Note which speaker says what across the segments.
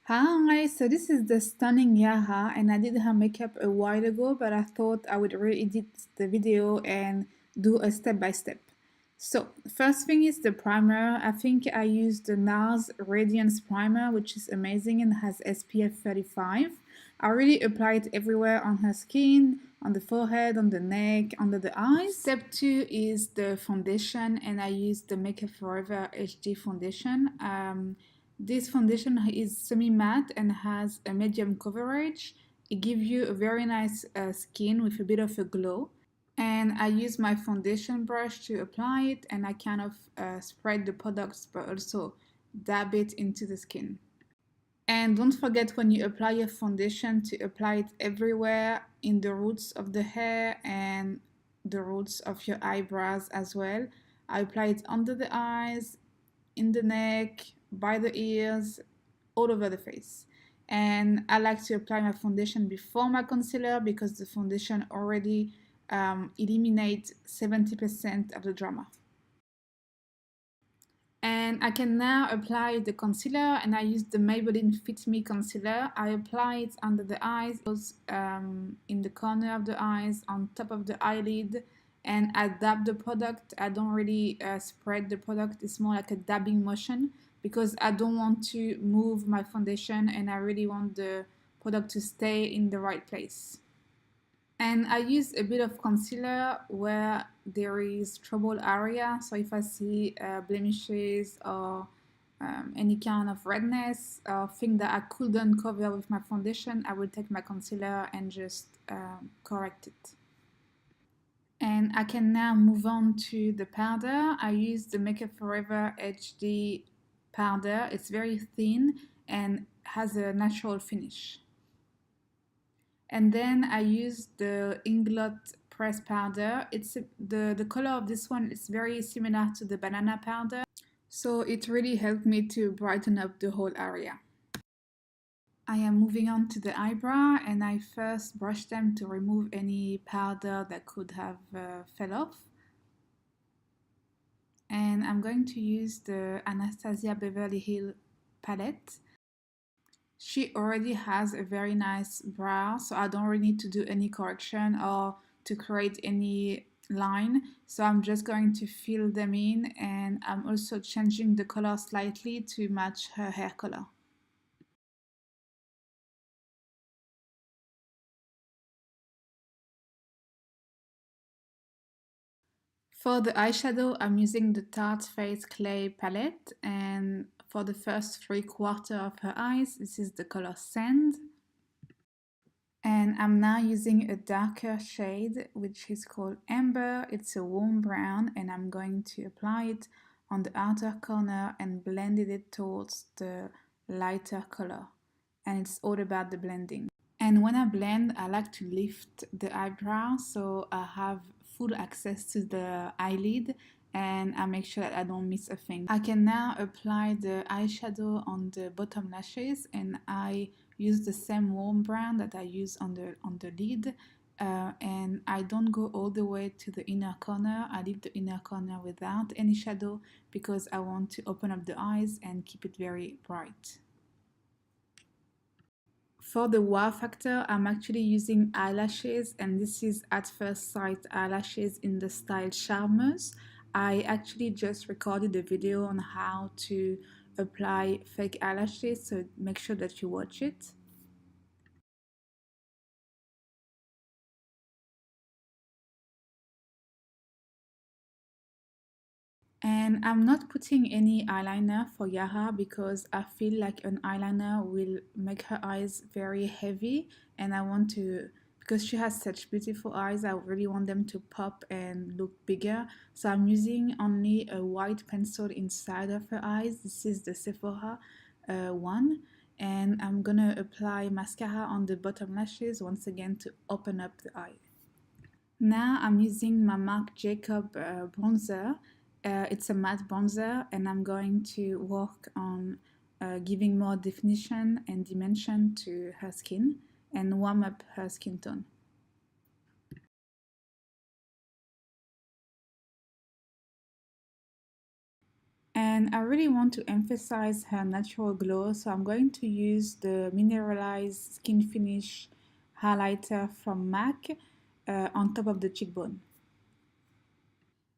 Speaker 1: Hi, so this is the stunning Yaha, and I did her makeup a while ago, but I thought I would re-edit the video and do a step by step. So, first thing is the primer. I think I used the NARS Radiance Primer, which is amazing and has SPF 35. I really applied it everywhere on her skin, on the forehead, on the neck, under the eyes. Step 2 is the foundation, and I used the Makeup Forever HD foundation. This foundation is semi-matte and has a medium coverage. It gives you a very nice skin with a bit of a glow. And I use my foundation brush to apply it, and I kind of spread the products but also dab it into the skin. And don't forget, when you apply your foundation, to apply it everywhere in the roots of the hair and the roots of your eyebrows as well. I apply it under the eyes, in the neck, by the ears, all over the face. And I like to apply my foundation before my concealer because the foundation already eliminates 70% of the drama. And I can now apply the concealer, and I use the Maybelline Fit Me concealer. I apply it under the eyes, in the corner of the eyes, on top of the eyelid, and I dab the product. I don't really spread the product. It's more like a dabbing motion because I don't want to move my foundation, and I really want the product to stay in the right place. And I use a bit of concealer where there is trouble area. So if I see blemishes or any kind of redness or thing that I couldn't cover with my foundation, I will take my concealer and just correct it. And I can now move on to the powder. I use the Makeup Forever HD powder. It's very thin and has a natural finish. And then I use the Inglot press powder. The color of this one is very similar to the banana powder, so it really helped me to brighten up the whole area. I am moving on to the eyebrow, and I first brush them to remove any powder that could have fell off. And I'm going to use the Anastasia Beverly Hills palette. She already has a very nice brow, so I don't really need to do any correction or to create any line. So I'm just going to fill them in, and I'm also changing the color slightly to match her hair color. For the eyeshadow, I'm using the Tarte Face Clay palette, and for the first 3/4 of her eyes, this is the color Sand. And I'm now using a darker shade, which is called Amber. It's a warm brown, and I'm going to apply it on the outer corner and blend it towards the lighter color. And it's all about the blending. And when I blend, I like to lift the eyebrow so I have full access to the eyelid, and I make sure that I don't miss a thing. I can now apply the eyeshadow on the bottom lashes, and I use the same warm brown that I use on the lid, and I don't go all the way to the inner corner. I leave the inner corner without any shadow because I want to open up the eyes and keep it very bright. For the wow factor, I'm actually using eyelashes, and this is At First Sight eyelashes in the style Charmeuse. I actually just recorded a video on how to apply fake eyelashes, so make sure that you watch it. And I'm not putting any eyeliner for Yaha because I feel like an eyeliner will make her eyes very heavy, and I want to, because she has such beautiful eyes, I really want them to pop and look bigger. So I'm using only a white pencil inside of her eyes. This is the Sephora one. And I'm gonna apply mascara on the bottom lashes once again to open up the eye. Now I'm using my Marc Jacob bronzer. It's a matte bronzer, and I'm going to work on giving more definition and dimension to her skin and warm up her skin tone. And And I really want to emphasize her natural glow, so I'm going to use the Mineralized Skin Finish highlighter from MAC on top of the cheekbone.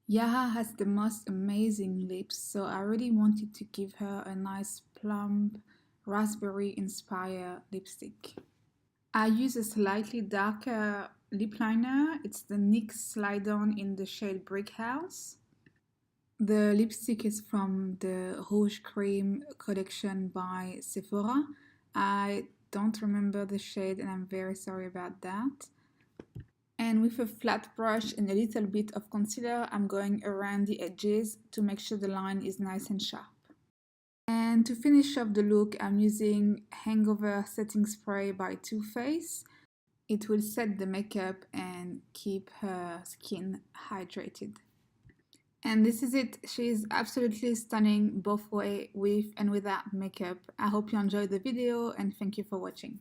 Speaker 1: Yaha has the most amazing lips, so I really wanted to give her a nice plump raspberry inspired lipstick. I use a slightly darker lip liner. It's the NYX Slide On in the shade Brick House. The lipstick is from the Rouge Cream collection by Sephora. I don't remember the shade and I'm very sorry about that. And with a flat brush and a little bit of concealer, I'm going around the edges to make sure the line is nice and sharp. And to finish off the look, I'm using Hangover Setting Spray by Too Faced. It will set the makeup and keep her skin hydrated. And this is it. She is absolutely stunning both way with and without makeup. I hope you enjoyed the video and thank you for watching.